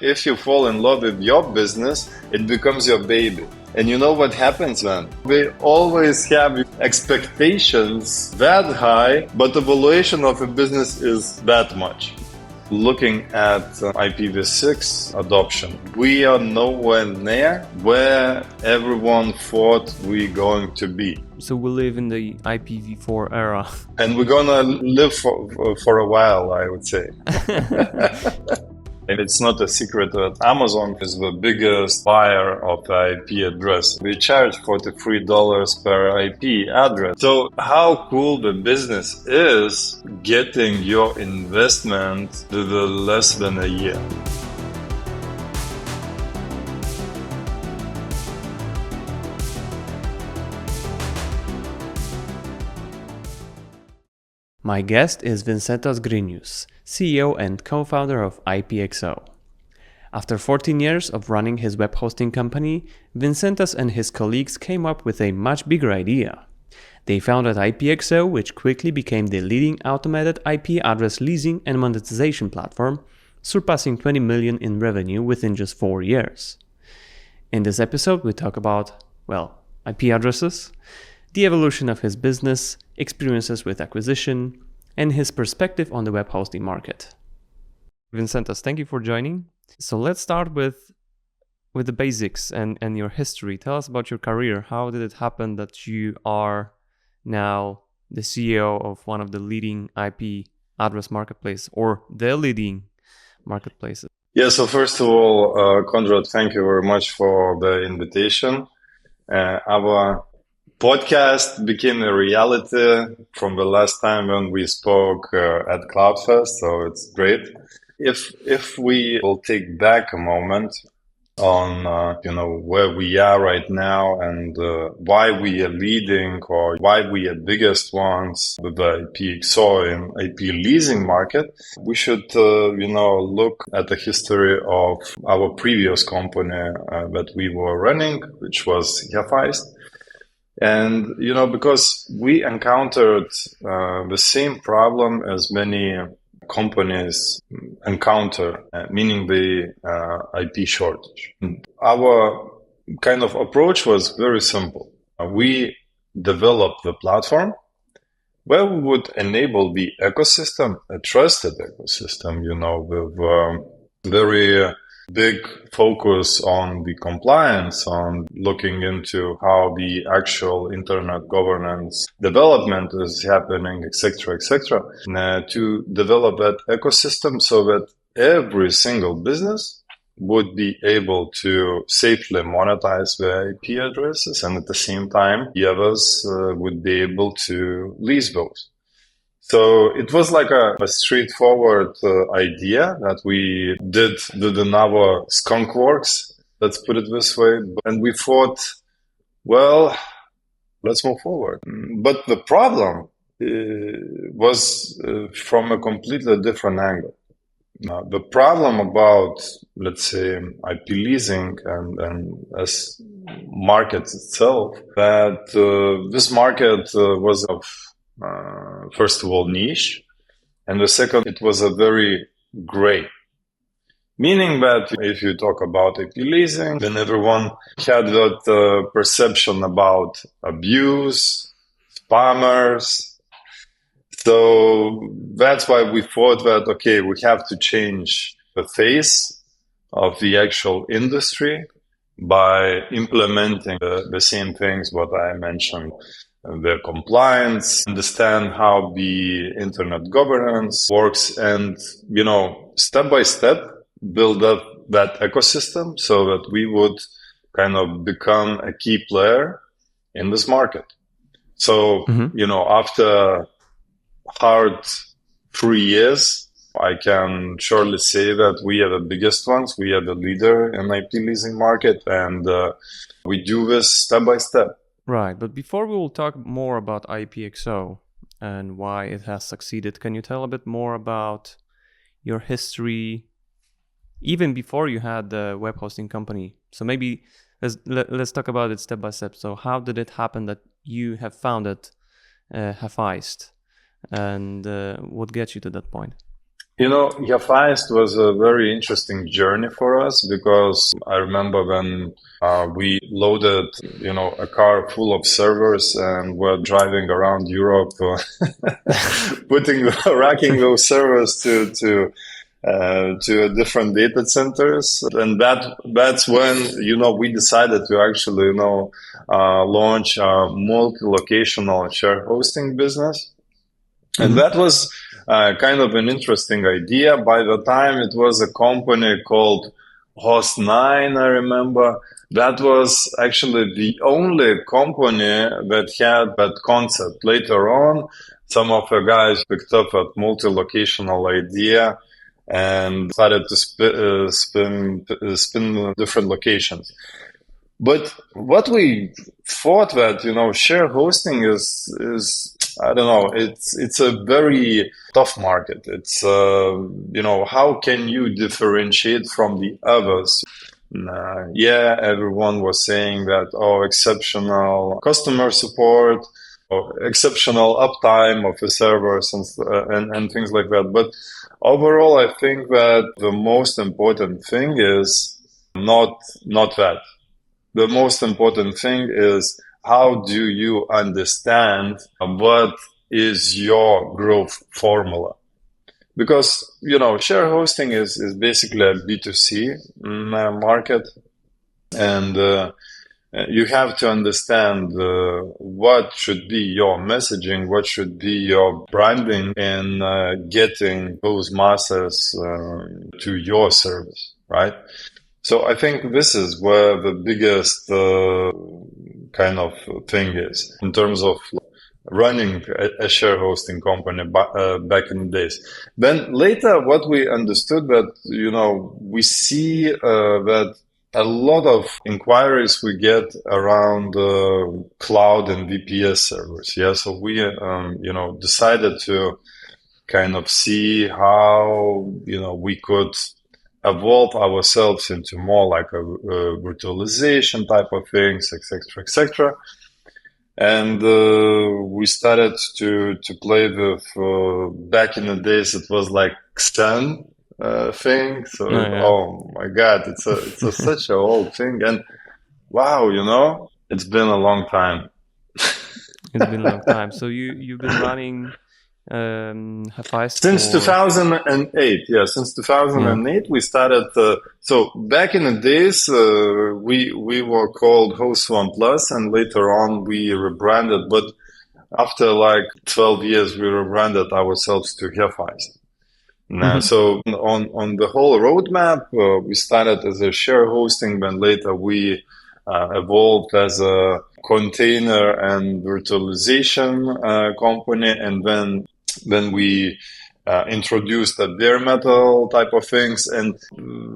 If you fall in love with your business, it becomes your baby. And you know what happens then? We always have expectations that high, but the valuation of a business is that much. Looking at IPv6 adoption, we are nowhere near where everyone thought we're going to be. So we live in the IPv4 era. And we're gonna live for a while, I would say. And it's not a secret that Amazon is the biggest buyer of the IP address. We charge $43 per IP address. So how cool the business is getting your investment to the less than a year. My guest is Vincentas Grinius, CEO and co-founder of IPXO. After 14 years of running his web hosting company, Vincentas and his colleagues came up with a much bigger idea. They founded IPXO, which quickly became the leading automated IP address leasing and monetization platform, surpassing 20 million in revenue within just 4 years. In this episode, we talk about, IP addresses, the evolution of his business, experiences with acquisition, and his perspective on the web hosting market. Vincentas, thank you for joining. So let's start with the basics and your history. Tell us about your career. How did it happen that you are now the CEO of one of the leading IP address marketplace or the leading marketplaces? Yeah, so first of all, Konrad, thank you very much for the invitation. Our podcast became a reality from the last time when we spoke at CloudFest, so it's great. If we will take back a moment on where we are right now and why we are leading or why we are biggest ones with the IPXO and IP leasing market, we should look at the history of our previous company that we were running, which was Heist. And, because we encountered the same problem as many companies encounter, meaning the IP shortage. Our kind of approach was very simple. We developed the platform where we would enable the ecosystem, a trusted ecosystem, with very big focus on the compliance, on looking into how the actual internet governance development is happening, etc., to develop that ecosystem so that every single business would be able to safely monetize their IP addresses, and at the same time, the others would be able to lease those. So it was like a straightforward idea that we did in our skunk works, let's put it this way. And we thought, let's move forward. But the problem was from a completely different angle. The problem about, let's say, IP leasing and as market itself, that this market was of first of all, niche. And the second, it was a very gray. Meaning that if you talk about IP leasing, then everyone had that perception about abuse, spammers. So that's why we thought that, okay, we have to change the face of the actual industry by implementing the same things what I mentioned. The compliance, understand how the internet governance works, and, step by step, build up that ecosystem so that we would kind of become a key player in this market. So, after hard 3 years, I can surely say that we are the biggest ones. We are the leader in IP leasing market, and we do this step by step. Right, but before we will talk more about IPXO and why it has succeeded, can you tell a bit more about your history, even before you had the web hosting company? So maybe let's talk about it step by step. So how did it happen that you have founded Heist, and what gets you to that point? Heist was a very interesting journey for us because I remember when we loaded, a car full of servers and were driving around Europe, racking those servers to different data centers, and that's when we decided to actually launch a multi-locational share hosting business. And that was kind of an interesting idea. By the time it was a company called Host9, I remember. That was actually the only company that had that concept. Later on, some of the guys picked up that multi-locational idea and started to spin different locations. But what we thought that, share hosting is I don't know, it's a very tough market. It's, how can you differentiate from the others? Everyone was saying that, exceptional customer support, or exceptional uptime of the servers and things like that. But overall, I think that the most important thing is not that. The most important thing is how do you understand what is your growth formula? Because, share hosting is basically a B2C market. And you have to understand what should be your messaging, what should be your branding in getting those masses to your service, right? So I think this is where the biggest kind of thing is in terms of running a share hosting company back in the days. Then later, what we understood that, we see that a lot of inquiries we get around cloud and VPS servers. Yeah, so we, decided to kind of see how, we could evolve ourselves into more like a virtualization type of things, etc., etc. And we started to play with, back in the days, it was like Xen thing. So, oh my God, it's such an old thing. And wow, it's been a long time. It's been a long time. So you've been running Heist since 2008. Yeah, since 2008 we started. So back in the days, we were called Host One Plus, and later on we rebranded. But after like 12 years, we rebranded ourselves to Heist. So on the whole roadmap, we started as a share hosting, then later we evolved as a container and virtualization company, and then we introduced the bare metal type of things, and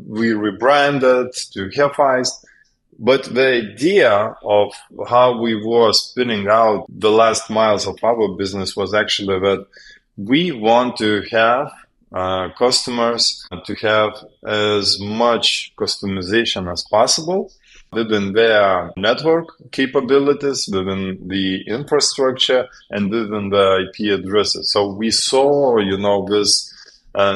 we rebranded to Heist. But the idea of how we were spinning out the last miles of our business was actually that we want to have customers to have as much customization as possible within their network capabilities, within the infrastructure, and within the IP addresses. So we saw, this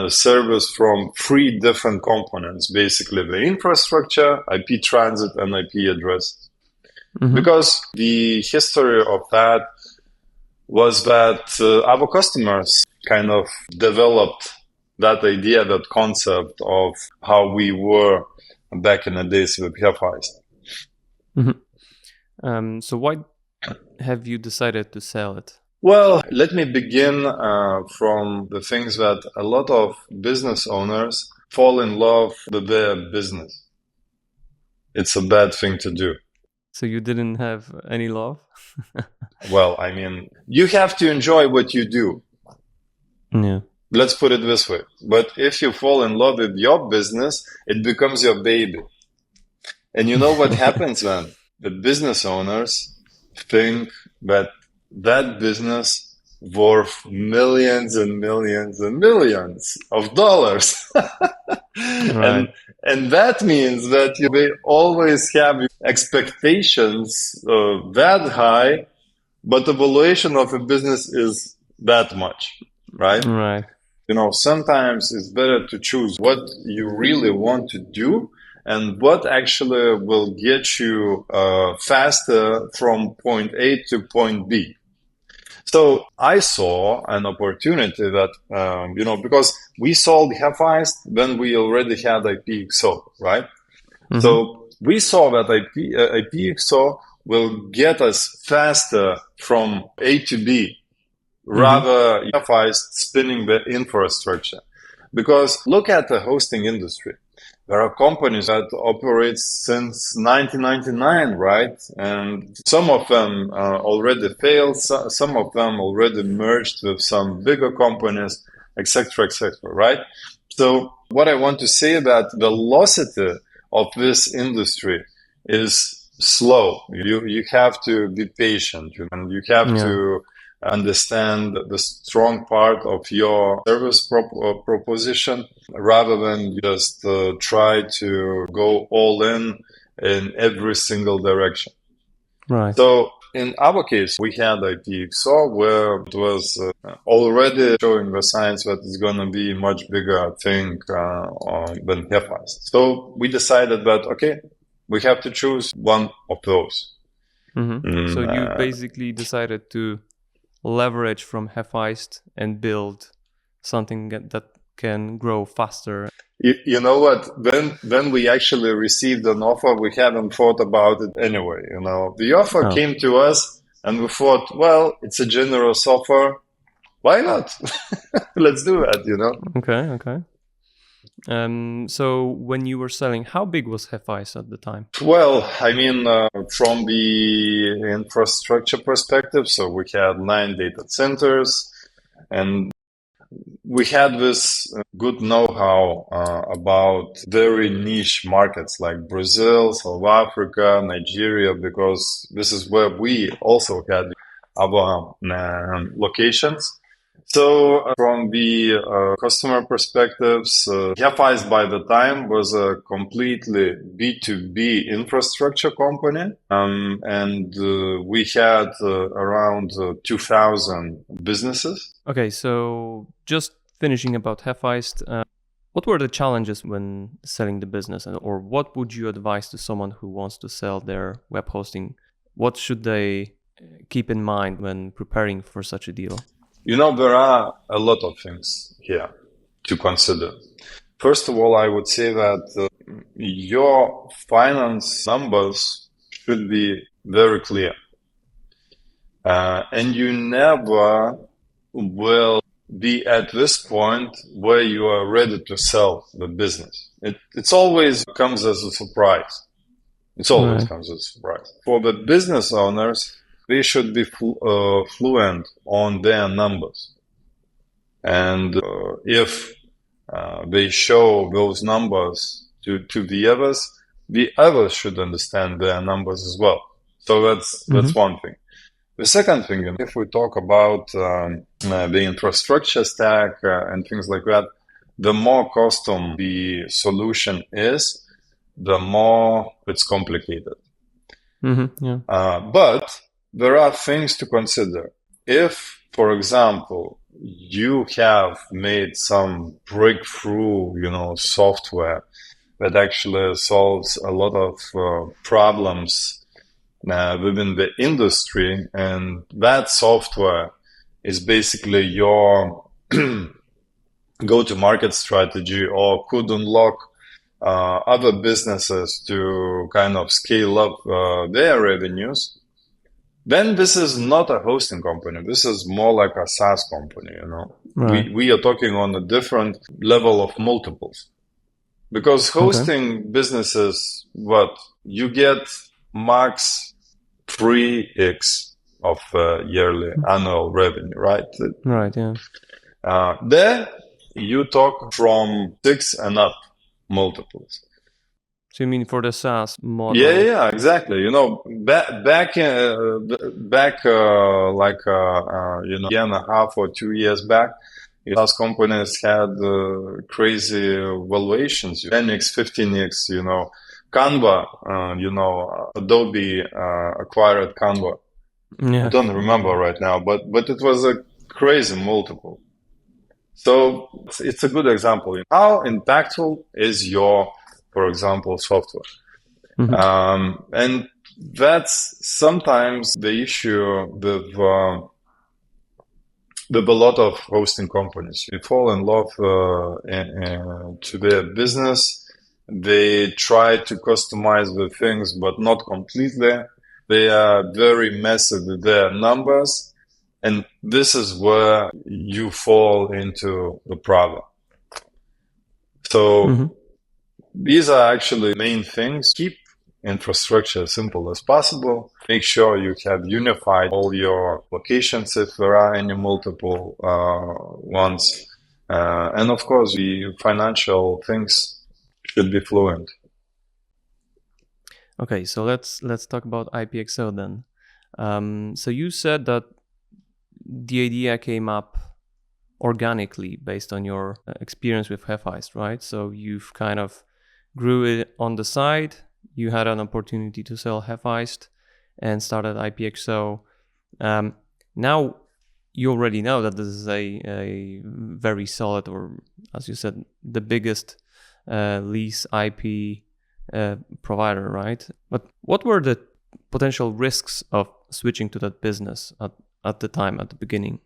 service from three different components, basically the infrastructure, IP transit, and IP addresses. Because the history of that was that our customers kind of developed that idea, that concept of how we were back in the days with Heist. So why have you decided to sell it? Well, let me begin from the things that a lot of business owners fall in love with their business. It's a bad thing to do. So you didn't have any love? Well, I mean, you have to enjoy what you do. Yeah. Let's put it this way. But if you fall in love with your business, it becomes your baby. And you know what happens then? The business owners think that business worth millions and millions and millions of dollars. Right. And that means that they always have expectations that high, but the valuation of a business is that much, right? Right. Sometimes it's better to choose what you really want to do and what actually will get you faster from point A to point B. So I saw an opportunity that, because we sold Hephaist when we already had IPXO, right? Mm-hmm. So we saw that IPXO will get us faster from A to B, rather Hephaist spinning the infrastructure. Because look at the hosting industry. There are companies that operate since 1999, right? And some of them already failed. Some of them already merged with some bigger companies, etc., right? So what I want to say that the velocity of this industry is slow. You have to be patient, and you have to understand the strong part of your service proposition rather than just try to go all in every single direction. Right. So in our case, we had IPXO where it was already showing the signs that it's going to be a much bigger thing than Hephaist. So we decided that, okay, we have to choose one of those. So you basically decided to leverage from Hephaist and build something that can grow faster. You know what? When we actually received an offer, we hadn't thought about it anyway. The offer came to us, and we thought, well, it's a generous offer. Why not? Let's do that. Okay. So when you were selling, how big was Hephaist at the time? Well, I mean, from the infrastructure perspective, so we had 9 data centers, and we had this good know-how about very niche markets like Brazil, South Africa, Nigeria, because this is where we also had our locations. So from the customer perspectives, Hephaist by the time was a completely B2B infrastructure company, and we had around 2,000 businesses. Okay, so just finishing about Hephaist, what were the challenges when selling the business, or what would you advise to someone who wants to sell their web hosting? What should they keep in mind when preparing for such a deal? There are a lot of things here to consider. First of all, I would say that your finance numbers should be very clear. And you never will be at this point where you are ready to sell the business. It's always comes as a surprise. It always comes as a surprise. For the business owners, they should be fluent on their numbers. And if they show those numbers to the others should understand their numbers as well. So that's one thing. The second thing, if we talk about the infrastructure stack and things like that, the more custom the solution is, the more it's complicated. But there are things to consider. If, for example, you have made some breakthrough, software that actually solves a lot of problems within the industry, and that software is basically your go-to-market strategy or could unlock other businesses to kind of scale up their revenues, then this is not a hosting company. This is more like a SaaS company, Right. We are talking on a different level of multiples. Because hosting businesses, you get max 3x of yearly annual revenue, right? Right, yeah. There, you talk from 6 and up multiples. So you mean for the SaaS model? Yeah, exactly. Back like a year and a half or 2 years back, SaaS companies had crazy valuations, 10x, 15x. Canva, Adobe acquired Canva. Yeah. I don't remember right now, but it was a crazy multiple. So it's a good example. How impactful is your, for example, software? And that's sometimes the issue with a lot of hosting companies. You fall in love to their business. They try to customize the things, but not completely. They are very messy with their numbers. And this is where you fall into the problem. So these are actually main things. Keep infrastructure as simple as possible. Make sure you have unified all your locations if there are any multiple ones. And of course, the financial things should be fluent. Okay, so let's talk about IPXO then. So you said that the idea came up organically based on your experience with Hephaist, right? So you've kind of grew it on the side. You had an opportunity to sell Hephaist and started IPXO. Now you already know that this is a very solid, or as you said, the biggest lease IP provider, right? But what were the potential risks of switching to that business at the time, at the beginning?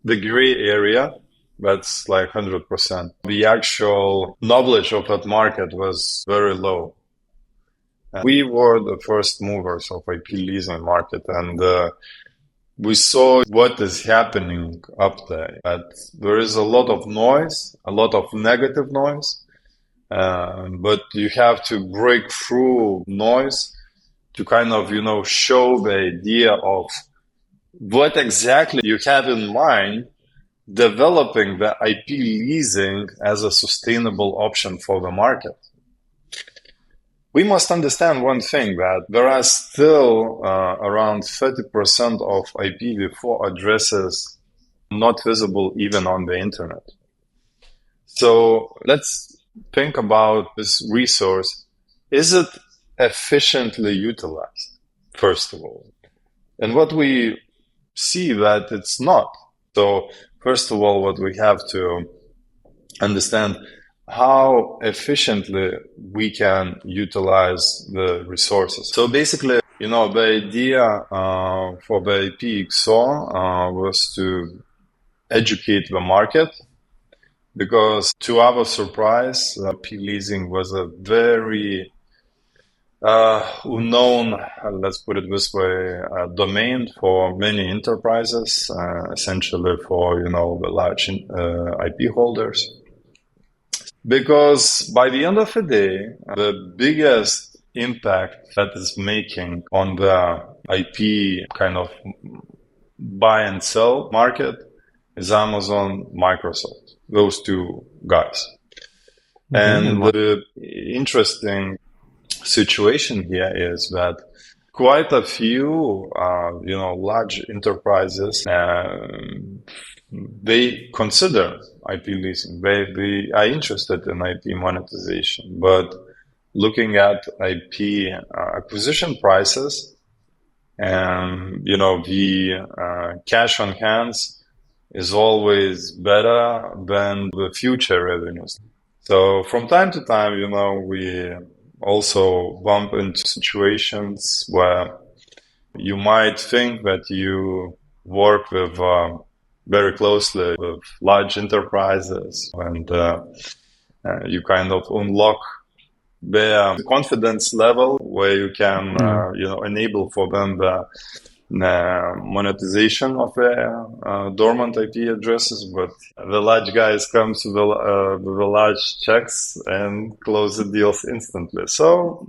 The gray area, that's like 100%. The actual knowledge of that market was very low. We were the first movers of IP leasing market, and we saw what is happening up there. That there is a lot of noise, a lot of negative noise, but you have to break through noise to kind of, show the idea of what exactly you have in mind, developing the IP leasing as a sustainable option for the market. We must understand one thing, that there are still around 30% of IPv4 addresses not visible even on the internet. So let's think about this resource. Is it efficiently utilized, first of all? And what we see that it's not. So first of all, what we have to understand, how efficiently we can utilize the resources. So basically, the idea for the IPXO was to educate the market, because to our surprise, IP leasing was a very unknown, let's put it this way, domain for many enterprises, essentially for, the large IP holders. Because by the end of the day, the biggest impact that is making on the IP kind of buy and sell market is Amazon, Microsoft, those two guys. And the interesting situation here is that quite a few, large enterprises, they consider IP leasing. They are interested in IP monetization, but looking at IP acquisition prices and, the cash on hands is always better than the future revenues. So from time to time, we also bump into situations where you might think that you work with very closely with large enterprises, and you kind of unlock their confidence level where you can enable for them the monetization of their dormant IP addresses, but the large guys come to the large checks and close the deals instantly. So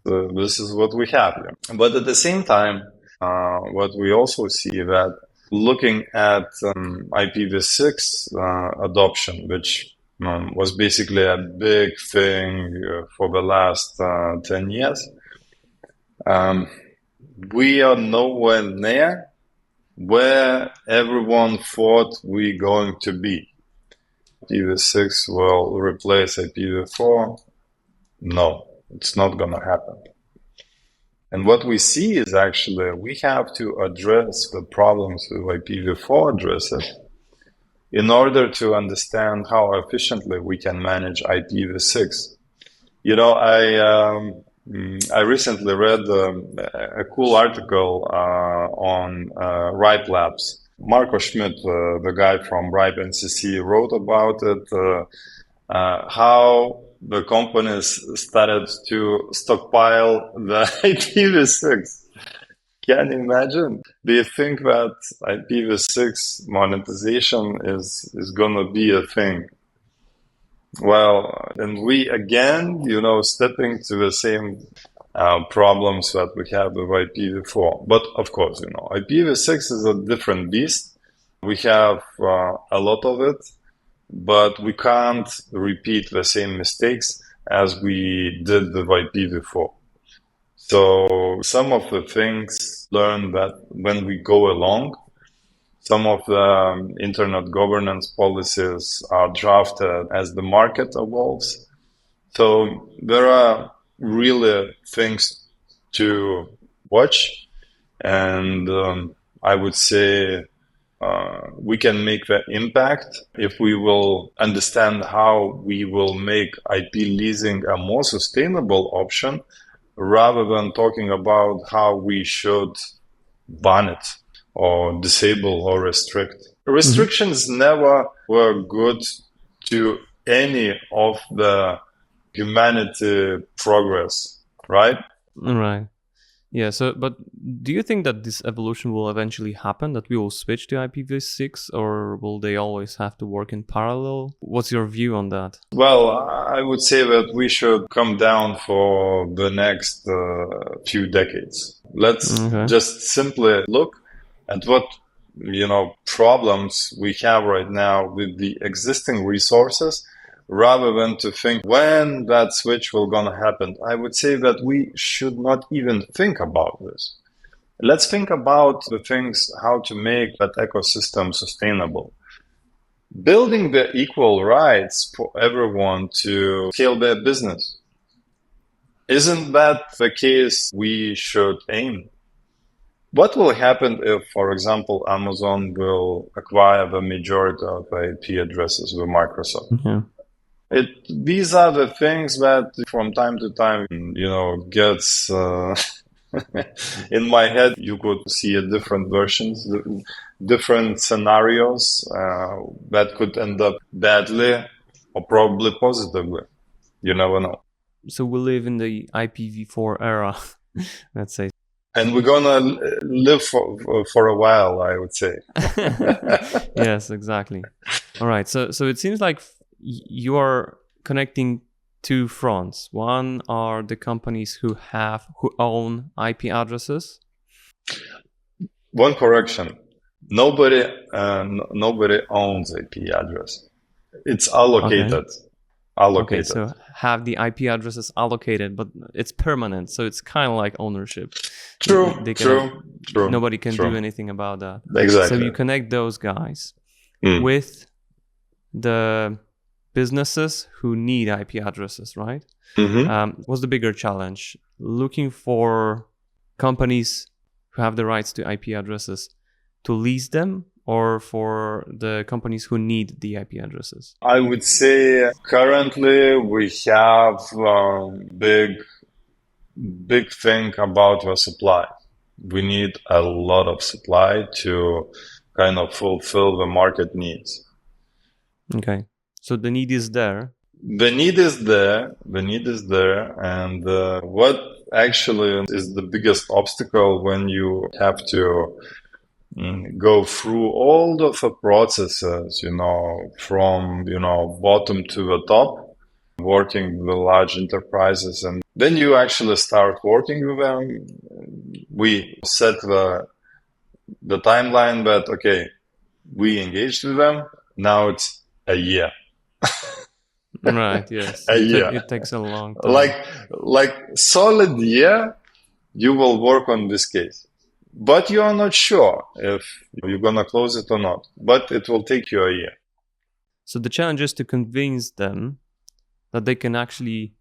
this is what we have here. But at the same time, what we also see that looking at IPv6 adoption, which was basically a big thing for the last 10 years, we are nowhere near where everyone thought we're going to be. IPv6 will replace IPv4. No, it's not going to happen. And what we see is actually we have to address the problems with IPv4 addresses in order to understand how efficiently we can manage IPv6. I recently read a cool article on Ripe Labs. Marco Schmidt, the guy from Ripe NCC, wrote about it, how the companies started to stockpile the IPv6. Can you imagine? Do you think that IPv6 monetization is gonna be a thing? Well, and we again, stepping to the same problems that we have with IPv4. But of course, IPv6 is a different beast. We have a lot of it, but we can't repeat the same mistakes as we did with IPv4. So some of the things learn that when we go along, some of the internet governance policies are drafted as the market evolves. So there are really things to watch. And I would say we can make the impact if we will understand how we will make IP leasing a more sustainable option, rather than talking about how we should ban it or disable or restrict. Restrictions never were good to any of the humanity progress, right? Right. Yeah. So, but do you think that this evolution will eventually happen, that we will switch to IPv6, or will they always have to work in parallel? What's your view on that? Well, I would say that we should come down for the next few decades. Let's just simply look at what problems we have right now with the existing resources, rather than to think when that switch will gonna happen. I would say that we should not even think about this. Let's think about the things, how to make that ecosystem sustainable. Building the equal rights for everyone to scale their business. Isn't that the case we should aim? What will happen if, for example, Amazon will acquire the majority of IP addresses with Microsoft? Yeah. These are the things that from time to time, gets in my head. You could see different versions, different scenarios that could end up badly or probably positively. You never know. So we live in the IPv4 era, let's say. And we're gonna live for a while, I would say. Yes, exactly. All right. So it seems like you are connecting two fronts. One are the companies who own IP addresses. One correction: nobody owns IP address. It's allocated. Okay. So have the IP addresses allocated, but it's permanent, so it's kind of like ownership. True. Nobody can do anything about that. Exactly. So you connect those guys with the businesses who need IP addresses, right? What's the bigger challenge? Looking for companies who have the rights to IP addresses to lease them, or for the companies who need the IP addresses? I would say currently we have big thing about the supply. We need a lot of supply to kind of fulfill the market needs. Okay. So the need is there. The need is there. And what actually is the biggest obstacle when you have to go through all of the processes, from, bottom to the top, working with large enterprises. And then you actually start working with them. We set the timeline that, okay, we engaged with them. Now it's a year. Right. Yes. A year. It takes a long time. Like solid year, you will work on this case. But you are not sure if you're going to close it or not. But it will take you a year. So the challenge is to convince them that they can actually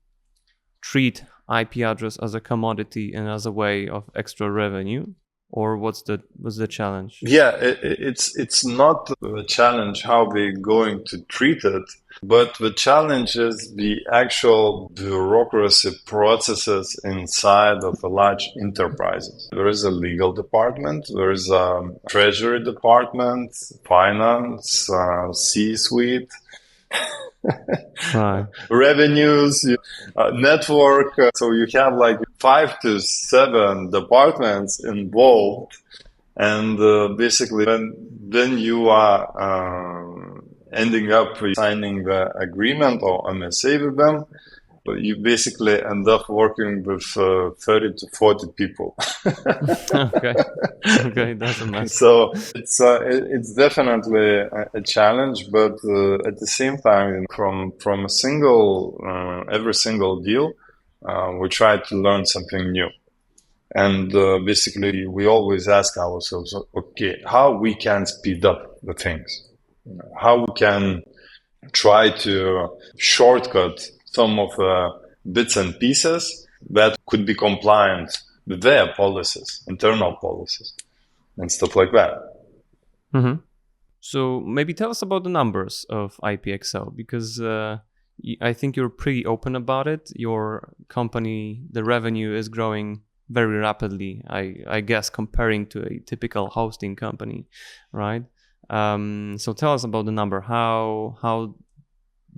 treat IP address as a commodity and as a way of extra revenue. or what's the challenge? Yeah, it's not a challenge how we're going to treat it, but the challenge is the actual bureaucracy processes inside of a large enterprises. There is a legal department, there is a treasury department, finance, C-suite, Right. revenues, network. So you have like 5 to 7 departments involved. And basically, then you are ending up signing the agreement or MSA with them. But you basically end up working with 30 to 40 people. Okay, that's a mess. So it's definitely a challenge, but at the same time, from a single every single deal, we try to learn something new. And basically, we always ask ourselves, okay, how we can speed up the things, how we can try to shortcut some of the bits and pieces that could be compliant with their policies, internal policies, and stuff like that. Mm-hmm. So maybe tell us about the numbers of IPXO, because I think you're pretty open about it. Your company, the revenue is growing very rapidly, I guess, comparing to a typical hosting company, right? So tell us about the number. How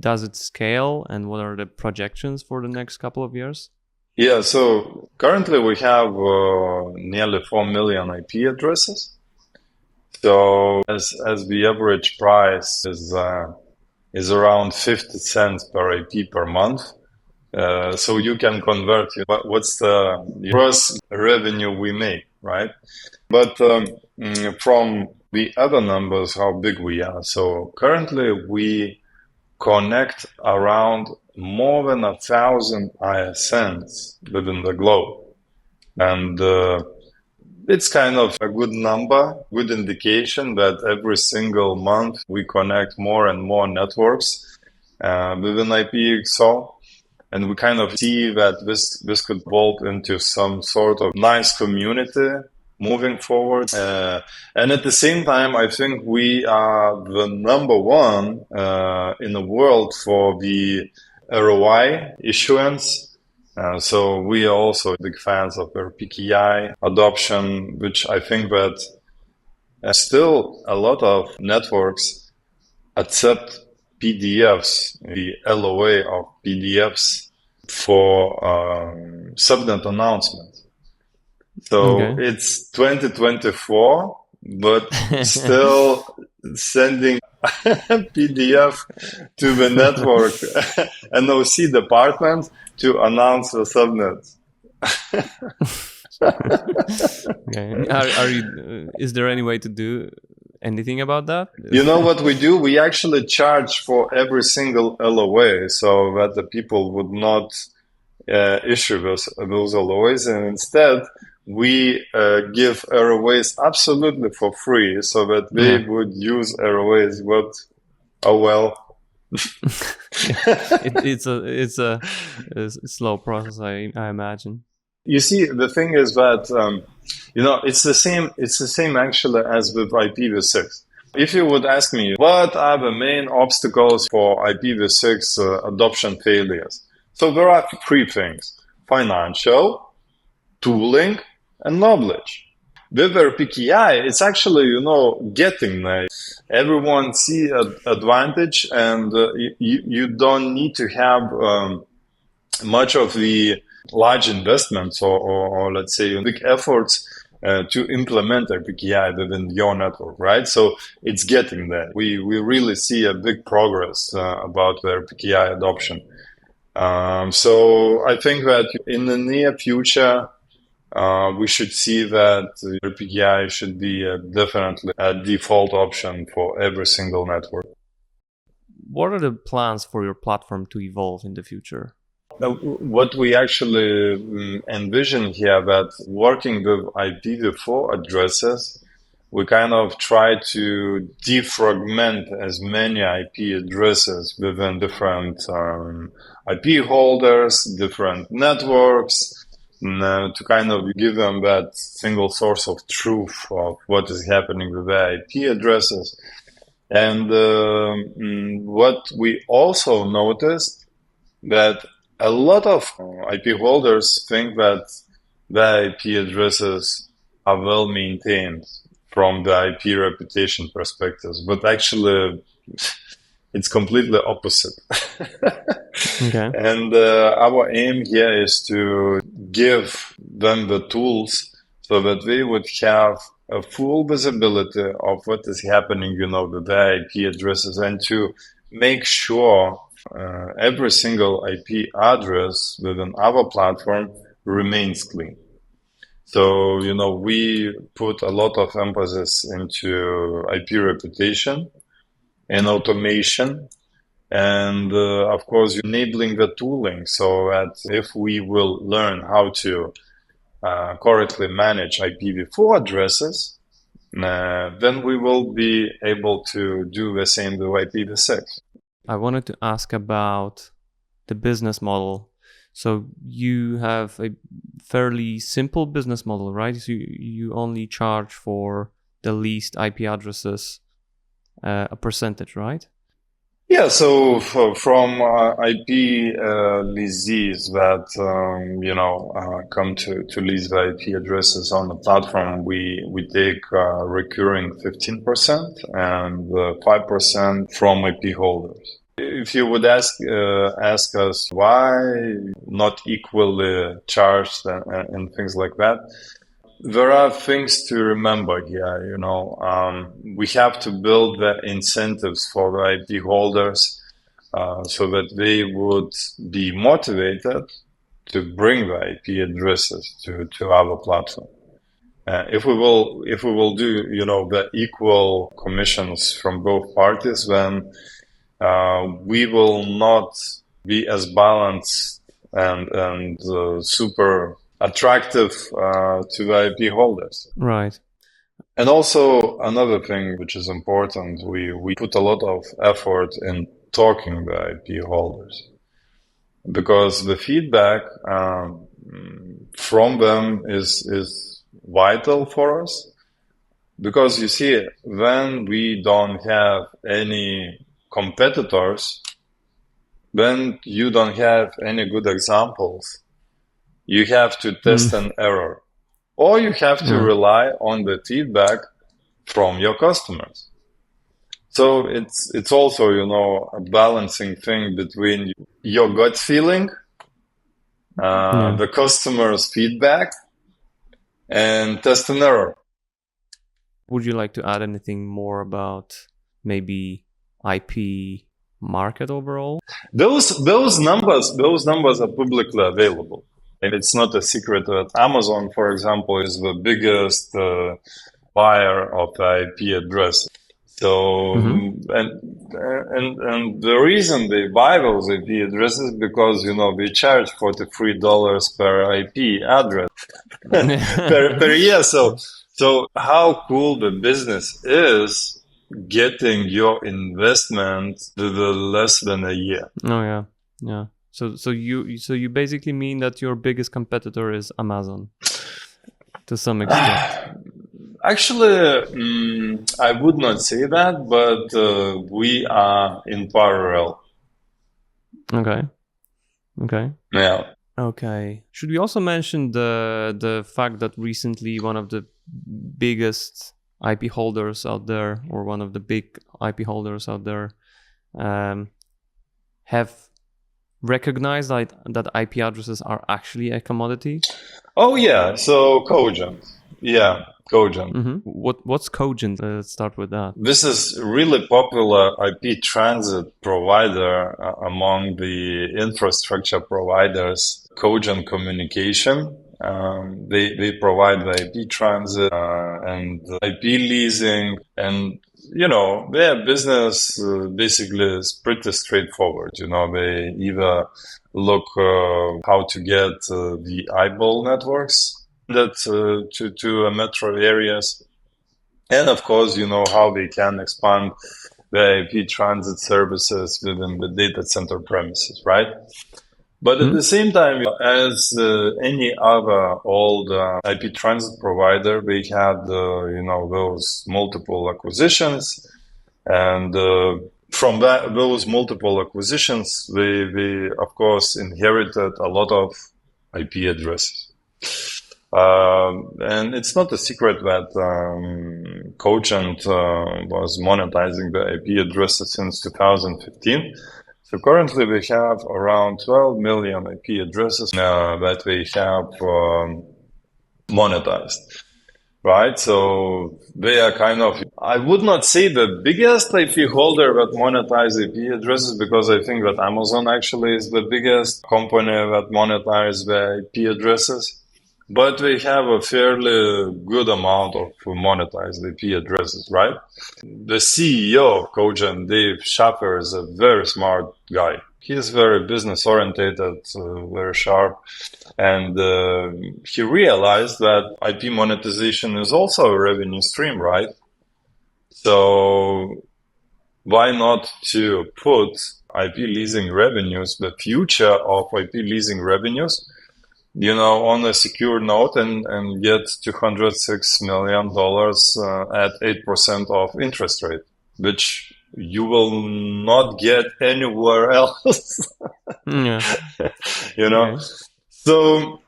does it scale, and what are the projections for the next couple of years? Yeah, so currently we have nearly 4 million IP addresses. So as the average price is around 50 cents per IP per month. So you can convert what's the gross revenue we make, right? But from the other numbers, how big we are. So currently we connect around more than 1,000 ISNs within the globe. And it's kind of a good number, good indication that every single month we connect more and more networks within IPXO. And we kind of see that this could evolve into some sort of nice community moving forward. And at the same time, I think we are the number one in the world for the ROI issuance. So we are also big fans of PKI adoption, which I think that still a lot of networks accept PDFs, the LOA of PDFs for subnet announcements. So It's 2024, but still sending PDF to the network NOC department to announce the subnets. Okay. Is there any way to do anything about that? You know what we do? We actually charge for every single LOA so that the people would not issue those LOAs, and instead we give ROAs absolutely for free so that they would use ROAs. But oh well. It's a slow process, I imagine. You see, the thing is that it's the same. It's the same actually as with IPv6. If you would ask me what are the main obstacles for IPv6 adoption failures, so there are 3 things: financial, tooling, and knowledge. With RPKI, it's actually getting there. Everyone see advantage, and you don't need to have much of the large investments or let's say big efforts to implement RPKI within your network, right? So it's getting there. We really see a big progress about the RPKI adoption. So I think that in the near future, we should see that RPKI should be definitely a default option for every single network. What are the plans for your platform to evolve in the future? What we actually envision here, that working with IPv4 addresses, we kind of try to defragment as many IP addresses within different IP holders, different networks, to kind of give them that single source of truth of what is happening with their IP addresses. And what we also noticed that a lot of IP holders think that their IP addresses are well maintained from the IP reputation perspectives, but actually it's completely opposite. Okay. And our aim here is to give them the tools so that they would have a full visibility of what is happening, with their IP addresses, and to make sure every single IP address within our platform remains clean. So, we put a lot of emphasis into IP reputation and automation, and of course, enabling the tooling so that if we will learn how to correctly manage IPv4 addresses, then we will be able to do the same with IPv6. I wanted to ask about the business model. So you have a fairly simple business model, right? So you only charge for the leased IP addresses a percentage, right? Yeah, so from IP leasees that come to lease the IP addresses on the platform, we take recurring 15% and 5% from IP holders. If you would ask us why not equally charged and things like that, there are things to remember here. We have to build the incentives for the IP holders so that they would be motivated to bring the IP addresses to our platform. If we will do the equal commissions from both parties, then we will not be as balanced and super attractive to the IP holders. Right. And also another thing which is important, we put a lot of effort in talking the IP holders, because the feedback from them is vital for us. Because you see, when we don't have any competitors, then you don't have any good examples. You have to test an error, or you have to rely on the feedback from your customers. So it's also, a balancing thing between your gut feeling, the customer's feedback, and test and error. Would you like to add anything more about maybe IP market overall? Those numbers are publicly available. And it's not a secret that Amazon, for example, is the biggest buyer of the IP address. So, and the reason they buy those IP addresses is because, they charge $43 per IP address per year. So how cool the business is getting your investment to the less than a year. Oh yeah. So you basically mean that your biggest competitor is Amazon, to some extent. Actually, I would not say that, but we are in parallel. Okay. Yeah. Okay. Should we also mention the fact that recently one of the biggest IP holders out there, or one of the big IP holders out there, have recognized that IP addresses are actually a commodity? Oh yeah, so Cogent. Yeah, Cogent. Mm-hmm. What's Cogent? Let's start with that. This is really popular IP transit provider among the infrastructure providers. Cogent Communication. They provide the IP transit and IP leasing, and their business basically is pretty straightforward. They either look how to get the eyeball networks that to metro areas, and of course, how they can expand the IP transit services within the data center premises, right? But at the same time, as any other old IP transit provider, we had, those multiple acquisitions. And from those multiple acquisitions, we of course inherited a lot of IP addresses. And it's not a secret that Cogent was monetizing the IP addresses since 2015. So currently we have around 12 million IP addresses that we have monetized. Right, so they are kind of, I would not say the biggest IP holder that monetize IP addresses, because I think that Amazon actually is the biggest company that monetize the IP addresses. But we have a fairly good amount of monetized IP addresses, right? The CEO of Cogent, Dave Schaffer, is a very smart guy. He's very business oriented, very sharp. And he realized that IP monetization is also a revenue stream, right? So why not to put IP leasing revenues, the future of IP leasing revenues, on a secure note and get $206 million at 8% of interest rate, which you will not get anywhere else. Yeah. Okay. So,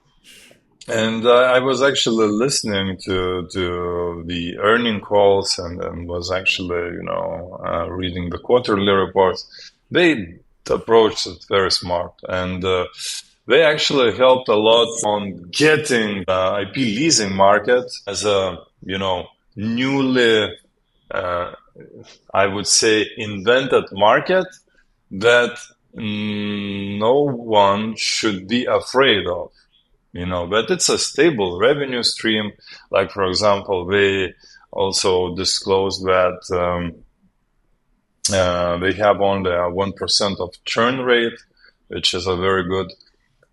and I was actually listening to the earning calls and was actually, reading the quarterly reports. They approached it very smart, and they actually helped a lot on getting the IP leasing market as a, newly, I would say, invented market that no one should be afraid of, but it's a stable revenue stream. Like, for example, they also disclosed that they have only a 1% of churn rate, which is a very good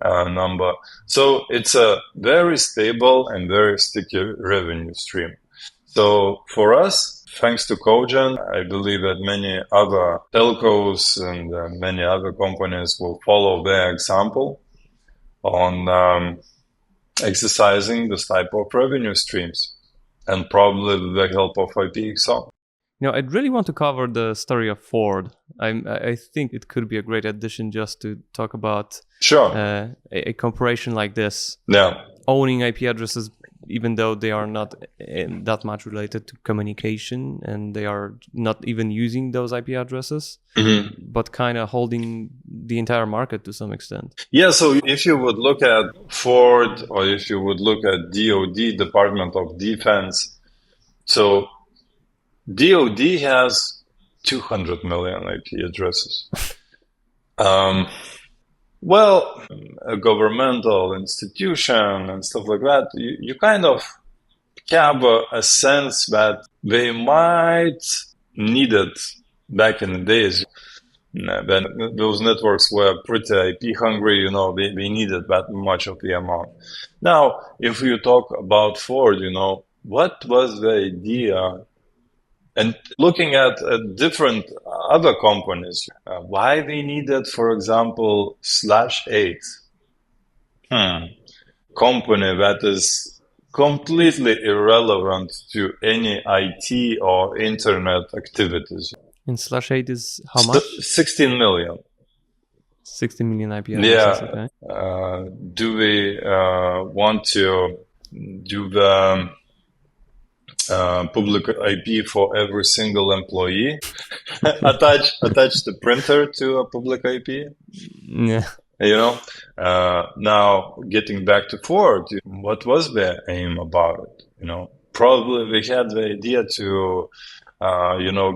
number. So it's a very stable and very sticky revenue stream. So for us, thanks to Cogent, I believe that many other telcos and many other companies will follow their example on exercising this type of revenue streams, and probably with the help of IPXO. I'd really want to cover the story of Ford. I think it could be a great addition just to talk about a corporation like this owning IP addresses, even though they are not that much related to communication and they are not even using those IP addresses, but kind of holding the entire market to some extent. Yeah, so if you would look at Ford, or if you would look at DoD, Department of Defense, so DoD has 200 million IP addresses. Well, a governmental institution and stuff like that, you kind of have a sense that they might need it back in the days. When those networks were pretty IP hungry, they needed that much of the amount. Now, if you talk about Ford, what was the idea? And looking at different other companies, why they needed, for example, /8. Company that is completely irrelevant to any IT or internet activities. And /8 is how much? 16 million. 16 million IP addresses, okay. Do we want to do the public IP for every single employee? attach the printer to a public IP? Yeah. Now getting back to Ford, what was their aim about it? Probably they had the idea to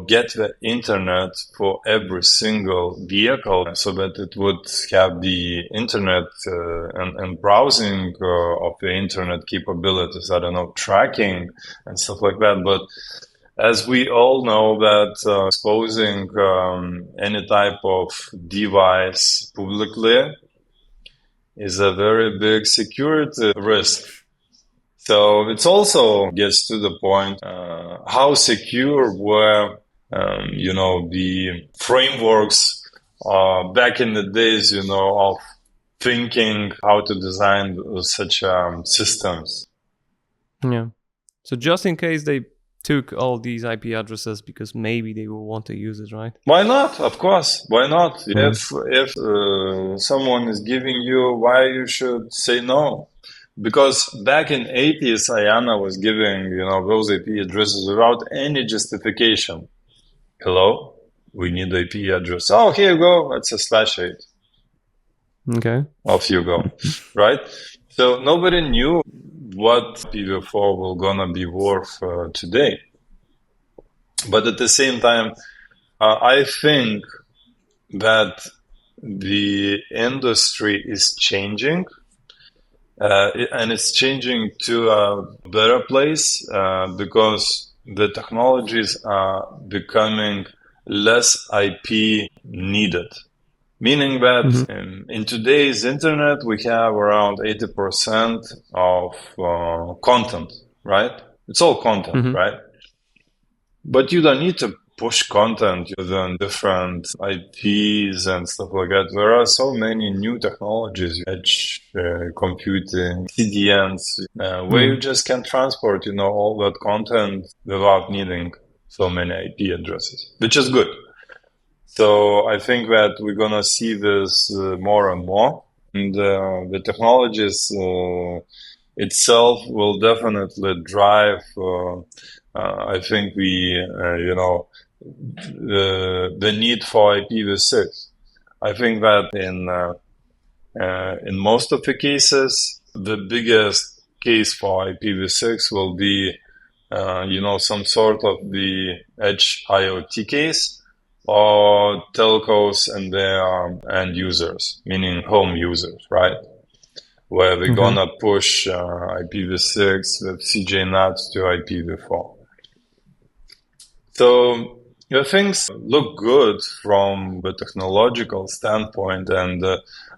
get the internet for every single vehicle, so that it would have the internet and browsing of the internet capabilities, tracking and stuff like that. But as we all know that exposing any type of device publicly is a very big security risk. So it also gets to the point how secure were, the frameworks back in the days, of thinking how to design such systems. Yeah. So just in case they took all these IP addresses because maybe they will want to use it, right? Why not? Of course. Why not? Mm. If someone is giving you, why you should say no? Because back in 80s, IANA was giving, those IP addresses without any justification. Hello, we need IP address. Oh, here you go. It's a /8. Okay. Off you go, right? So nobody knew what IPv4 will gonna be worth today. But at the same time, I think that the industry is changing, and it's changing to a better place because the technologies are becoming less IP needed. Meaning that in today's internet, we have around 80% of content, right? It's all content, right? But you don't need to push content within different IPs and stuff like that. There are so many new technologies, edge computing, CDNs, where you just can transport, all that content without needing so many IP addresses, which is good. So I think that we're going to see this more and more. And the technologies itself will definitely drive, I think, the need for IPv6. I think that in most of the cases, the biggest case for IPv6 will be, some sort of the edge IoT case, or telcos and their end users, meaning home users, right? Where we're gonna push IPv6 with CJNAT to IPv4. So things look good from the technological standpoint, and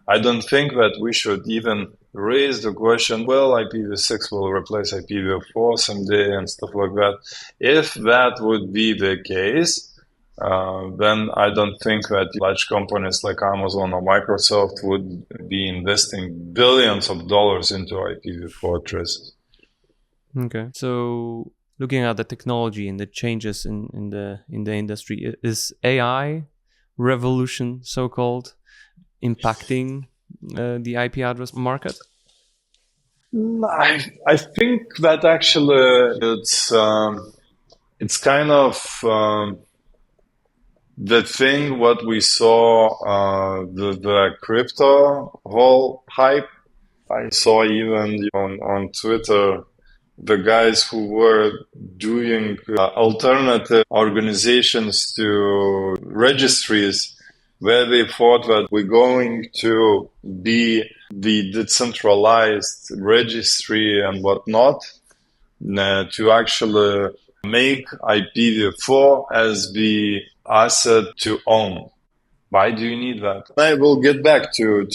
I don't think that we should even raise the question, well, IPv6 will replace IPv4 someday and stuff like that. If that would be the case, then I don't think that large companies like Amazon or Microsoft would be investing billions of dollars into IPv4 traces. Okay. So looking at the technology and the changes in the industry, is AI revolution, so-called, impacting the IP address market? I think that actually it's kind of the thing what we saw, the crypto whole hype. I saw even on Twitter the guys who were doing alternative organizations to registries, where they thought that we're going to be the decentralized registry and whatnot, to actually make IPv4 as the asset to own. Why do you need that? I will get back to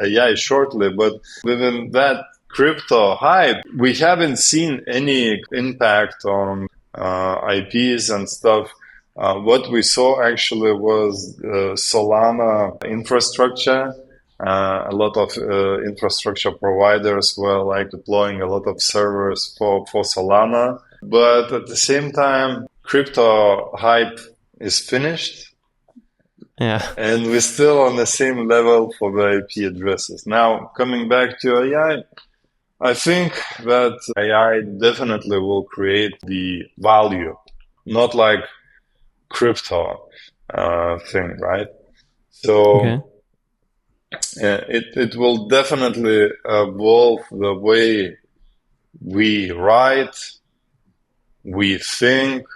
AI shortly, but within that crypto hype, we haven't seen any impact on IPs and stuff. What we saw actually was Solana infrastructure. A lot of infrastructure providers were like deploying a lot of servers for Solana. But at the same time, crypto hype is finished. Yeah. And we're still on the same level for the IP addresses. Now, coming back to AI, I think that AI definitely will create the value, not like crypto thing, right? So it will definitely evolve the way we write, we think,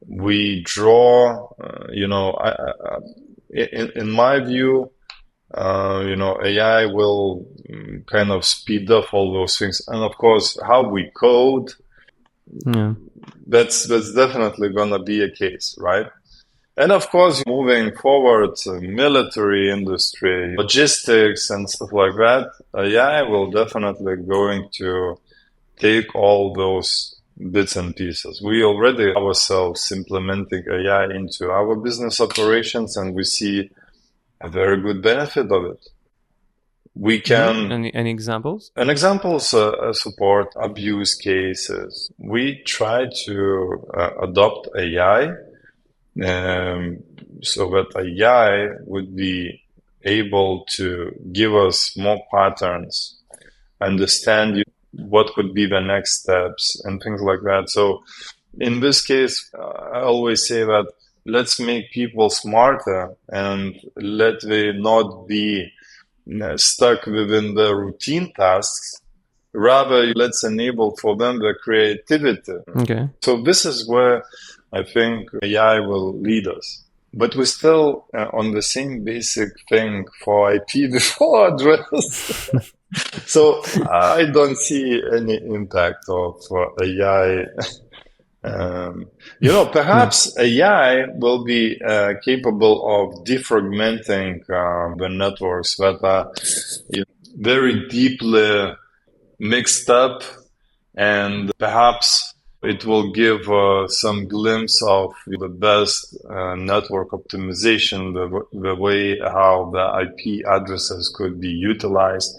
we draw. In my view, AI will kind of speed up all those things, and of course, how we code. Yeah. That's definitely gonna be a case, right? And of course, moving forward, military industry, logistics, and stuff like that, AI will definitely going to take all those bits and pieces. We already ourselves implementing AI into our business operations, and we see a very good benefit of it. We can... Any examples? An examples support abuse cases. We try to adopt AI so that AI would be able to give us more patterns, understand what could be the next steps and things like that. So in this case, I always say that let's make people smarter and let them not be stuck within the routine tasks. Rather, let's enable for them the creativity. Okay. So this is where I think AI will lead us. But we're still on the same basic thing for IPv4 address. So I don't see any impact of AI. Perhaps AI will be capable of defragmenting the networks that are very deeply mixed up, and perhaps it will give some glimpse of the best network optimization, the way how the IP addresses could be utilized.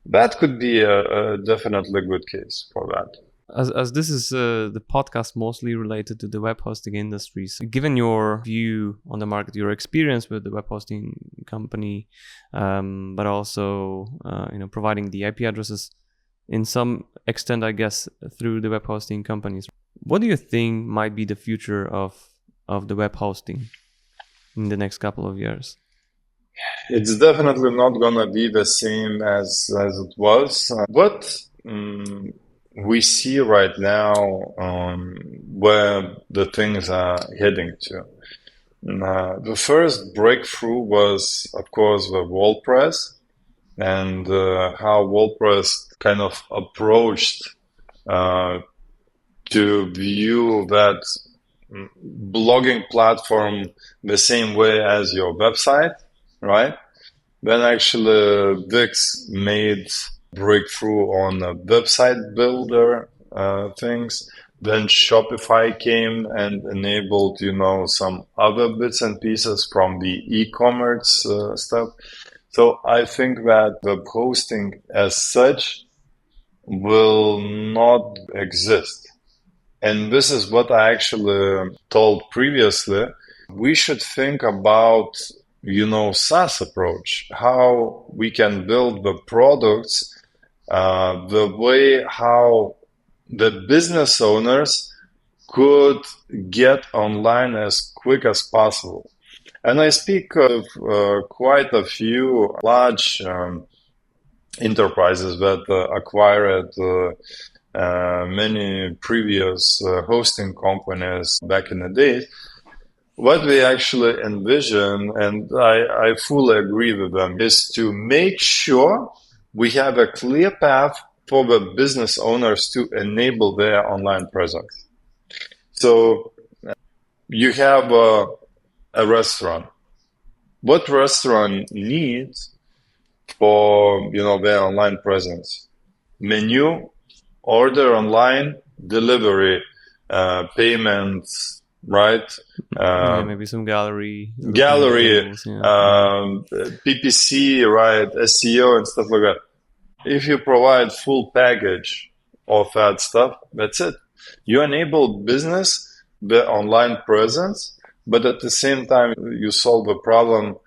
That could be a definitely good case for that. As this is the podcast mostly related to the web hosting industry, so given your view on the market, your experience with the web hosting company, but also providing the IP addresses in some extent, I guess, through the web hosting companies, what do you think might be the future of the web hosting in the next couple of years? It's definitely not gonna be the same as it was. What we see right now where the things are heading to. The first breakthrough was, of course, the WordPress, and how WordPress kind of approached to view that blogging platform the same way as your website, right? Then actually Wix made breakthrough on a website builder things. Then Shopify came and enabled, some other bits and pieces from the e-commerce stuff. So I think that web hosting as such will not exist. And this is what I actually told previously. We should think about, SaaS approach, how we can build the products the way how the business owners could get online as quick as possible. And I speak of quite a few large enterprises that acquired many previous hosting companies back in the days. What we actually envision, and I fully agree with them, is to make sure we have a clear path for the business owners to enable their online presence. So you have a restaurant. What restaurant needs for their online presence? Menu, order online, delivery, payments, right? Maybe some gallery, tables, PPC, right? SEO and stuff like that. If you provide full package of that stuff, that's it. You enable business, the online presence, but at the same time, you solve a problem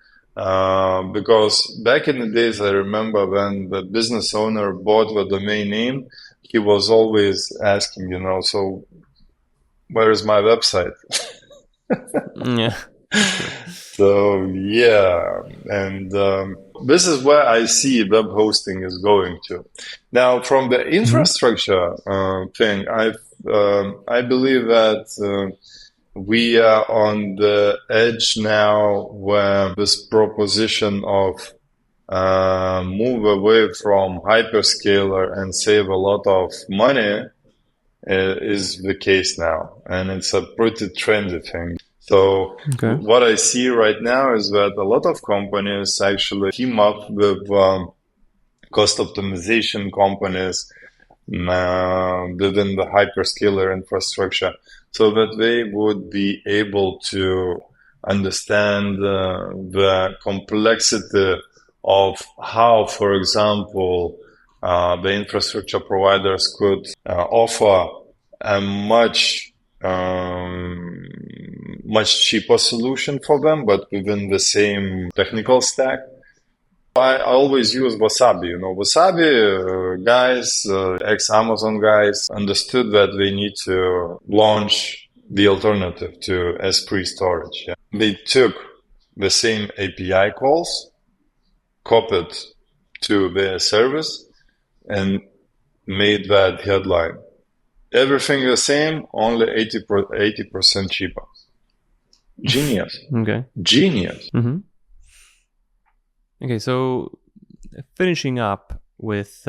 because back in the days, I remember when the business owner bought the domain name, he was always asking, so where is my website? Yeah. So, yeah. And this is where I see web hosting is going to. Now, from the infrastructure thing, I believe that we are on the edge now where this proposition of move away from hyperscaler and save a lot of money is the case now. And it's a pretty trendy thing. So what I see right now is that a lot of companies actually team up with cost optimization companies within the hyperscaler infrastructure so that they would be able to understand the complexity of how, for example, the infrastructure providers could offer a much cheaper solution for them, but within the same technical stack. I always use Wasabi. Wasabi guys, ex-Amazon guys, understood that they need to launch the alternative to S3 storage. Yeah. They took the same API calls, copied to their service, and made that headline. Everything the same, only 80% cheaper. Genius. Okay. Genius. Mm-hmm. Okay, so finishing up with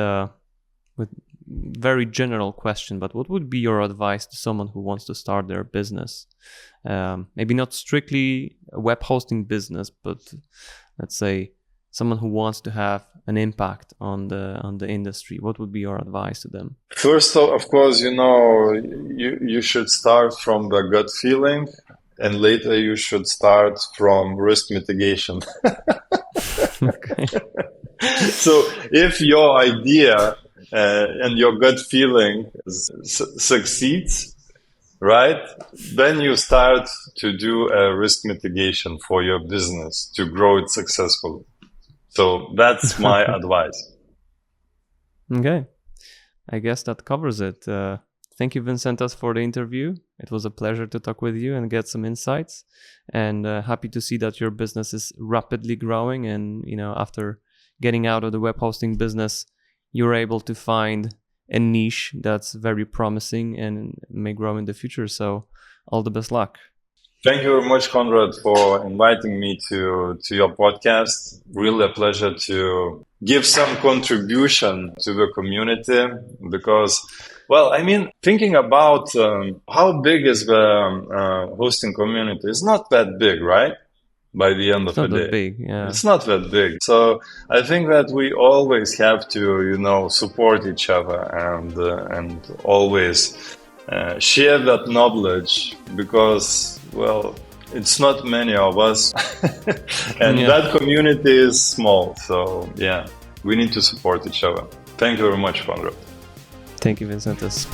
very general question, but what would be your advice to someone who wants to start their business? Maybe not strictly a web hosting business, but let's say someone who wants to have an impact on the industry. What would be your advice to them? First, of course, you should start from the gut feeling, and later you should start from risk mitigation. Okay. So if your idea and your gut feeling succeeds, right, then you start to do a risk mitigation for your business to grow it successfully. So that's my advice. Okay. I guess that covers it. Thank you, Vincentas, for the interview. It was a pleasure to talk with you and get some insights. And happy to see that your business is rapidly growing. And, after getting out of the web hosting business, you're able to find a niche that's very promising and may grow in the future. So all the best luck. Thank you very much, Conrad, for inviting me to your podcast. Really a pleasure to give some contribution to the community because, thinking about how big is the hosting community, it's not that big, right? By the end of the day. It's not that big, yeah. It's not that big. So I think that we always have to, support each other and always share that knowledge because, it's not many of us and that community is small. So we need to support each other. Thank you very much, Conrad. Thank you, Vincentas.